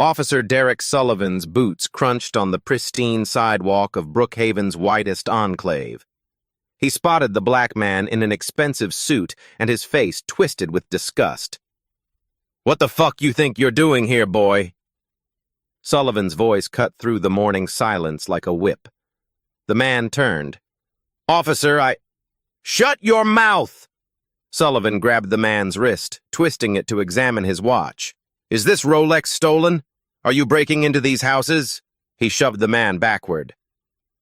Officer Derek Sullivan's boots crunched on the pristine sidewalk of Brookhaven's whitest enclave. He spotted the black man in an expensive suit and his face twisted with disgust. "What the fuck you think you're doing here, boy?" Sullivan's voice cut through the morning silence like a whip. The man turned. "Officer, Shut your mouth!" Sullivan grabbed the man's wrist, twisting it to examine his watch. "Is this Rolex stolen? Are you breaking into these houses?" He shoved the man backward.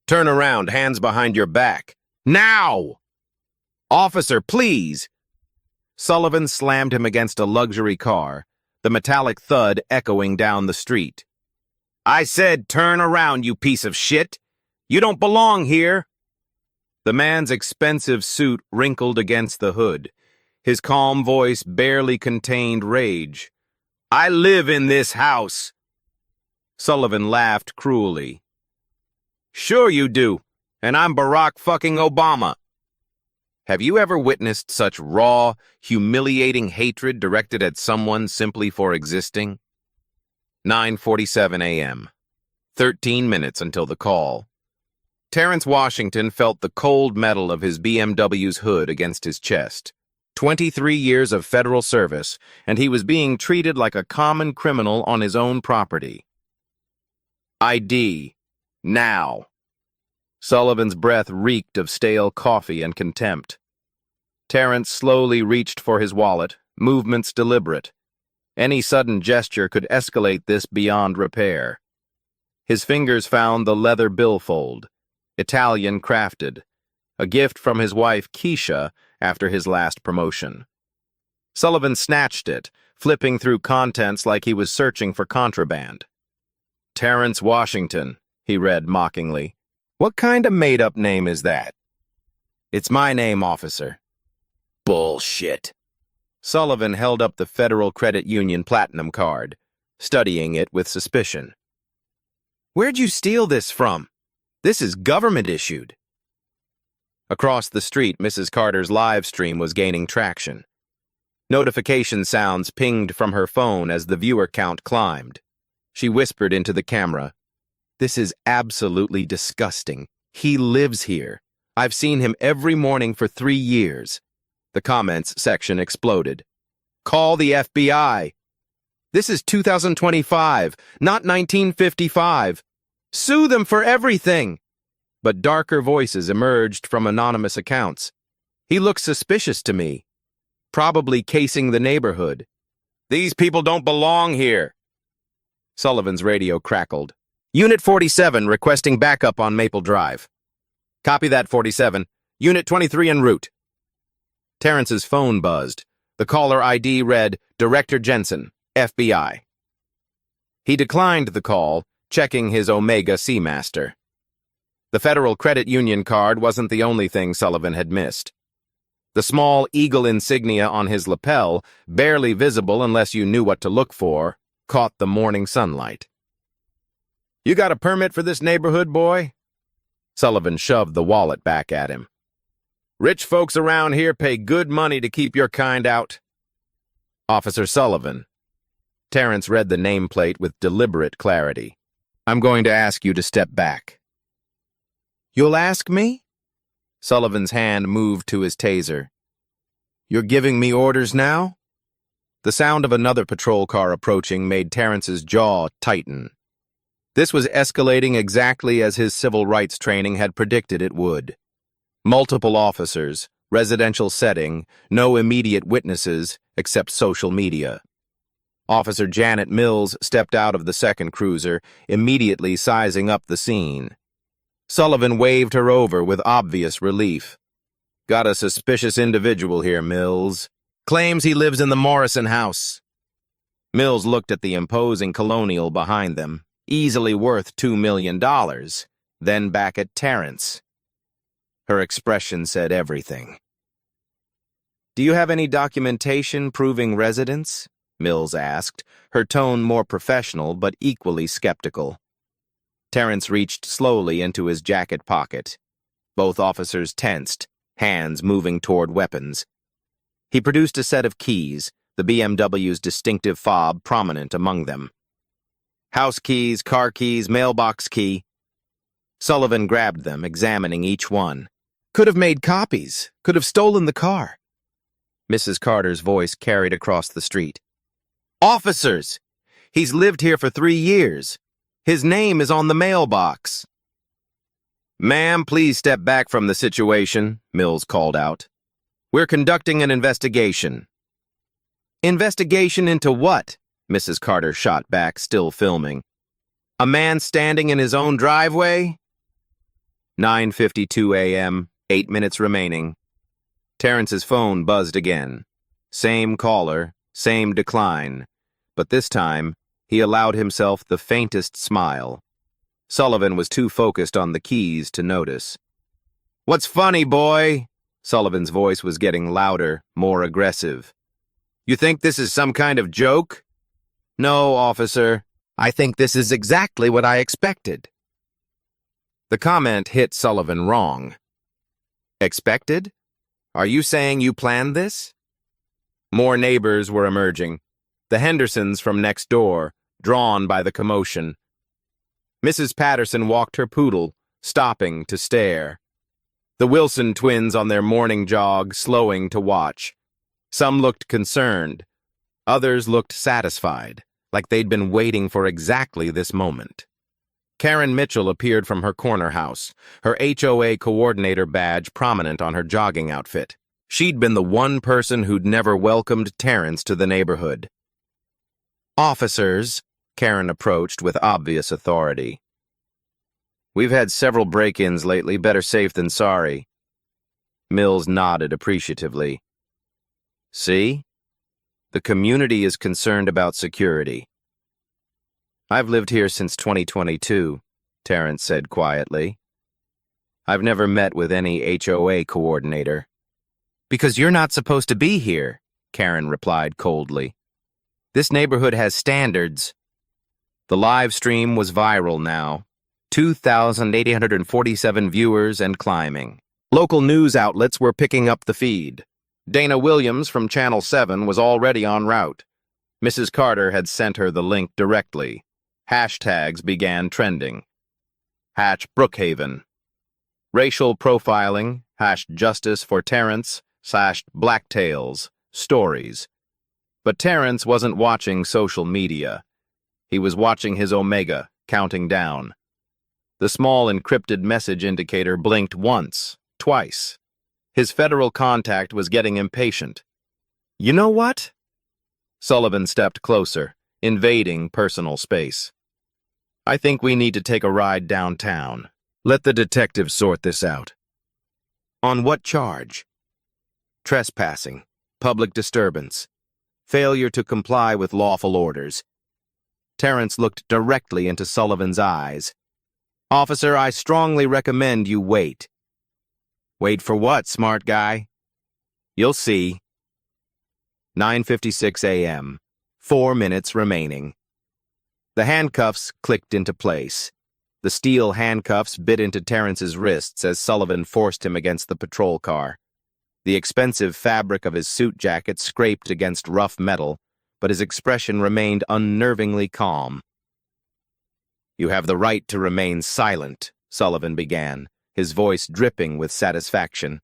"Turn around, hands behind your back. Now!" "Officer, please!" Sullivan slammed him against a luxury car, the metallic thud echoing down the street. "I said turn around, you piece of shit! You don't belong here!" The man's expensive suit wrinkled against the hood. His calm voice barely contained rage. "I live in this house!" Sullivan laughed cruelly. "Sure you do, and I'm Barack fucking Obama." Have you ever witnessed such raw, humiliating hatred directed at someone simply for existing? 9:47 a.m. 13 minutes until the call. Terrence Washington felt the cold metal of his BMW's hood against his chest. 23 years of federal service, and he was being treated like a common criminal on his own property. ID. Now. Sullivan's breath reeked of stale coffee and contempt. Terrence slowly reached for his wallet, movements deliberate. Any sudden gesture could escalate this beyond repair. His fingers found the leather billfold, Italian crafted, a gift from his wife Keisha after his last promotion. Sullivan snatched it, flipping through contents like he was searching for contraband. "Terrence Washington," he read mockingly. "What kind of made-up name is that?" "It's my name, officer." "Bullshit." Sullivan held up the Federal Credit Union Platinum card, studying it with suspicion. "Where'd you steal this from? This is government-issued." Across the street, Mrs. Carter's live stream was gaining traction. Notification sounds pinged from her phone as the viewer count climbed. She whispered into the camera, "This is absolutely disgusting. He lives here. I've seen him every morning for 3 years." The comments section exploded. "Call the FBI. This is 2025, not 1955. Sue them for everything." But darker voices emerged from anonymous accounts. "He looks suspicious to me. Probably casing the neighborhood. These people don't belong here." Sullivan's radio crackled. "Unit 47 requesting backup on Maple Drive." "Copy that, 47. Unit 23 en route." Terrence's phone buzzed. The caller ID read, "Director Jensen, FBI." He declined the call, checking his Omega Seamaster. The Federal Credit Union card wasn't the only thing Sullivan had missed. The small eagle insignia on his lapel, barely visible unless you knew what to look for, caught the morning sunlight. "You got a permit for this neighborhood, boy?" Sullivan shoved the wallet back at him. "Rich folks around here pay good money to keep your kind out." "Officer Sullivan." Terrence read the nameplate with deliberate clarity. "I'm going to ask you to step back." "You'll ask me?" Sullivan's hand moved to his taser. "You're giving me orders now?" The sound of another patrol car approaching made Terrence's jaw tighten. This was escalating exactly as his civil rights training had predicted it would. Multiple officers, residential setting, no immediate witnesses except social media. Officer Janet Mills stepped out of the second cruiser, immediately sizing up the scene. Sullivan waved her over with obvious relief. "Got a suspicious individual here, Mills. Claims he lives in the Morrison house." Mills looked at the imposing colonial behind them, easily worth $2 million, then back at Terrence. Her expression said everything. "Do you have any documentation proving residence?" Mills asked, her tone more professional but equally skeptical. Terrence reached slowly into his jacket pocket. Both officers tensed, hands moving toward weapons. He produced a set of keys, the BMW's distinctive fob prominent among them. House keys, car keys, mailbox key. Sullivan grabbed them, examining each one. Could have made copies. Could have stolen the car. Mrs. Carter's voice carried across the street. Officers! He's lived here for 3 years. His name is on the mailbox. Ma'am, please step back from the situation, Mills called out. We're conducting an investigation. Investigation into what? Mrs. Carter shot back, still filming. A man standing in his own driveway? 9:52 a.m., 8 minutes remaining. Terrence's phone buzzed again. Same caller, same decline. But this time, he allowed himself the faintest smile. Sullivan was too focused on the keys to notice. What's funny, boy? Sullivan's voice was getting louder, more aggressive. You think this is some kind of joke? No, officer. I think this is exactly what I expected. The comment hit Sullivan wrong. Expected? Are you saying you planned this? More neighbors were emerging. The Hendersons from next door, drawn by the commotion. Mrs. Patterson walked her poodle, stopping to stare. The Wilson twins on their morning jog, slowing to watch. Some looked concerned. Others looked satisfied, like they'd been waiting for exactly this moment. Karen Mitchell appeared from her corner house, her HOA coordinator badge prominent on her jogging outfit. She'd been the one person who'd never welcomed Terrence to the neighborhood. Officers, Karen approached with obvious authority. We've had several break-ins lately, better safe than sorry. Mills nodded appreciatively. See? The community is concerned about security. I've lived here since 2022, Terrence said quietly. I've never met with any HOA coordinator. Because you're not supposed to be here, Karen replied coldly. This neighborhood has standards. The live stream was viral now. 2,847 viewers and climbing. Local news outlets were picking up the feed. Dana Williams from Channel 7 was already en route. Mrs. Carter had sent her the link directly. Hashtags began trending. #Brookhaven. Racial profiling, #Justice for Terrence, /Blacktails, stories. But Terrence wasn't watching social media. He was watching his Omega, counting down. The small encrypted message indicator blinked once, twice. His federal contact was getting impatient. You know what? Sullivan stepped closer, invading personal space. I think we need to take a ride downtown. Let the detectives sort this out. On what charge? Trespassing, public disturbance, failure to comply with lawful orders. Terrence looked directly into Sullivan's eyes. Officer, I strongly recommend you wait. Wait for what, smart guy? You'll see. 9:56 a.m., 4 minutes remaining. The handcuffs clicked into place. The steel handcuffs bit into Terrence's wrists as Sullivan forced him against the patrol car. The expensive fabric of his suit jacket scraped against rough metal, but his expression remained unnervingly calm. You have the right to remain silent, Sullivan began, his voice dripping with satisfaction.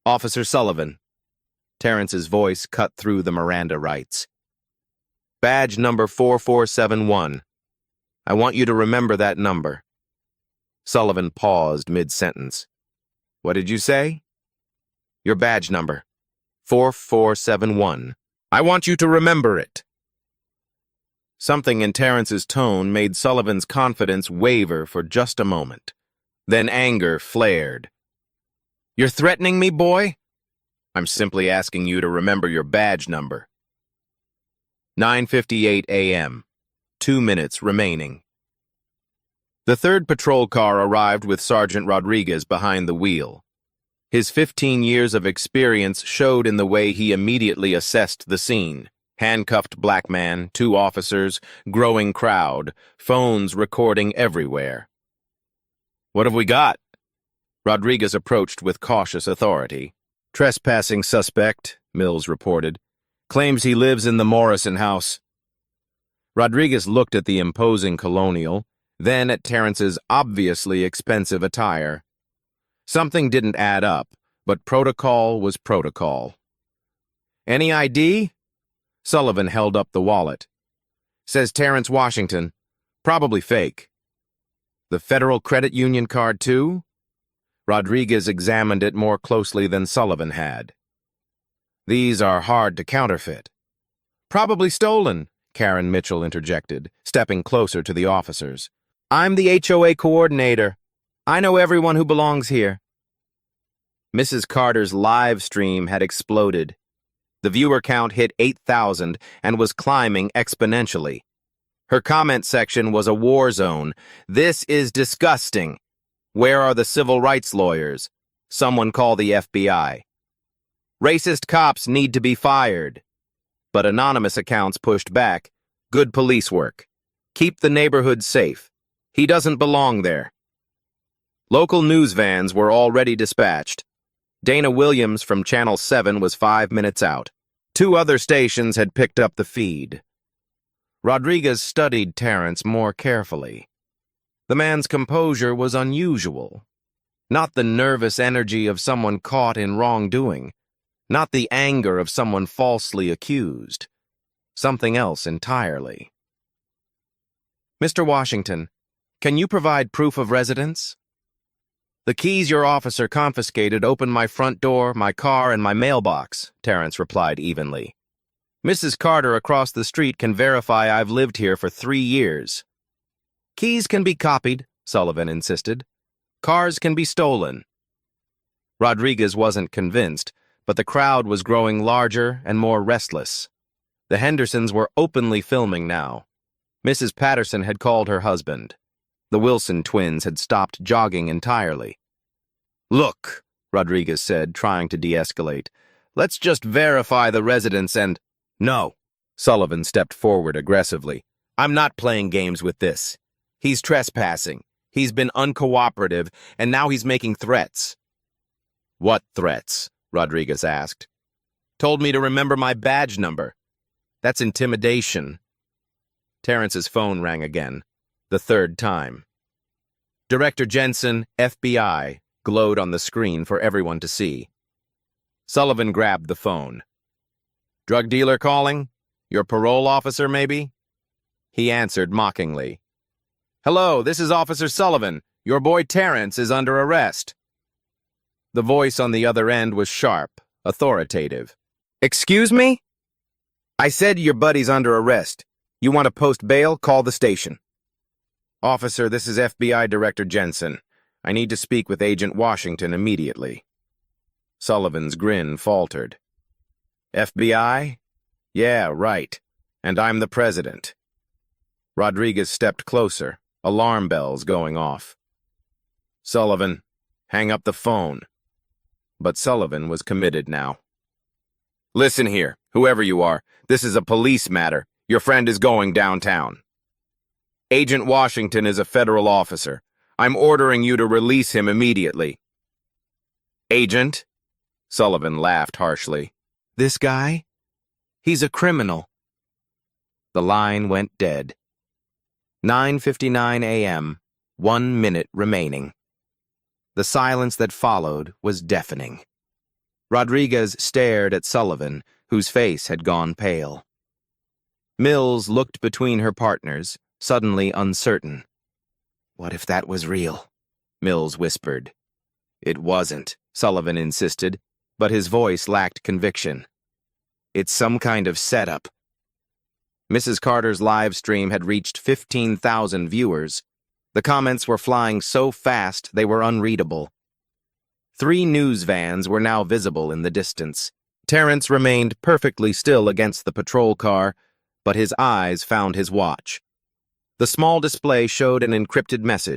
Officer Sullivan. Terrence's voice cut through the Miranda rights. Badge number 4471. I want you to remember that number. Sullivan paused mid-sentence. What did you say? Your badge number. 4471. I want you to remember it. Something in Terrence's tone made Sullivan's confidence waver for just a moment. Then anger flared. You're threatening me, boy? I'm simply asking you to remember your badge number. 9:58 a.m. 2 minutes remaining. The third patrol car arrived with Sergeant Rodriguez behind the wheel. His 15 years of experience showed in the way he immediately assessed the scene. Handcuffed black man, 2 officers, growing crowd, phones recording everywhere. What have we got? Rodriguez approached with cautious authority. Trespassing suspect, Mills reported. Claims he lives in the Morrison house. Rodriguez looked at the imposing colonial, then at Terrence's obviously expensive attire. Something didn't add up, but protocol was protocol. Any ID? Sullivan held up the wallet. Says Terrence Washington. Probably fake. The Federal Credit Union card, too? Rodriguez examined it more closely than Sullivan had. These are hard to counterfeit. Probably stolen, Karen Mitchell interjected, stepping closer to the officers. I'm the HOA coordinator. I know everyone who belongs here. Mrs. Carter's live stream had exploded. The viewer count hit 8,000 and was climbing exponentially. Her comment section was a war zone. This is disgusting. Where are the civil rights lawyers? Someone call the FBI. Racist cops need to be fired. But anonymous accounts pushed back. Good police work. Keep the neighborhood safe. He doesn't belong there. Local news vans were already dispatched. Dana Williams from Channel 7 was 5 minutes out. 2 other stations had picked up the feed. Rodriguez studied Terrence more carefully. The man's composure was unusual. Not the nervous energy of someone caught in wrongdoing. Not the anger of someone falsely accused. Something else entirely. Mr. Washington, can you provide proof of residence? The keys your officer confiscated opened my front door, my car, and my mailbox, Terrence replied evenly. Mrs. Carter across the street can verify I've lived here for 3 years. Keys can be copied, Sullivan insisted. Cars can be stolen. Rodriguez wasn't convinced, but the crowd was growing larger and more restless. The Hendersons were openly filming now. Mrs. Patterson had called her husband. The Wilson twins had stopped jogging entirely. Look, Rodriguez said, trying to de-escalate. Let's just verify the residence and... No, Sullivan stepped forward aggressively. I'm not playing games with this. He's trespassing. He's been uncooperative, and now he's making threats. What threats? Rodriguez asked. Told me to remember my badge number. That's intimidation. Terrence's phone rang again. The 3rd time. Director Jensen, FBI, glowed on the screen for everyone to see. Sullivan grabbed the phone. Drug dealer calling? Your parole officer, maybe? He answered mockingly. Hello, this is Officer Sullivan. Your boy Terrence is under arrest. The voice on the other end was sharp, authoritative. Excuse me? I said your buddy's under arrest. You want to post bail? Call the station. Officer, this is FBI Director Jensen. I need to speak with Agent Washington immediately. Sullivan's grin faltered. FBI? Yeah, right. And I'm the president. Rodriguez stepped closer, alarm bells going off. Sullivan, hang up the phone. But Sullivan was committed now. Listen here, whoever you are, this is a police matter. Your friend is going downtown. Agent Washington is a federal officer. I'm ordering you to release him immediately. Agent? Sullivan laughed harshly. This guy? He's a criminal. The line went dead. 9:59 a.m., 1 minute remaining. The silence that followed was deafening. Rodriguez stared at Sullivan, whose face had gone pale. Mills looked between her partners, suddenly uncertain. What if that was real? Mills whispered. It wasn't, Sullivan insisted, but his voice lacked conviction. It's some kind of setup. Mrs. Carter's live stream had reached 15,000 viewers. The comments were flying so fast they were unreadable. 3 news vans were now visible in the distance. Terrence remained perfectly still against the patrol car, but his eyes found his watch. The small display showed an encrypted message.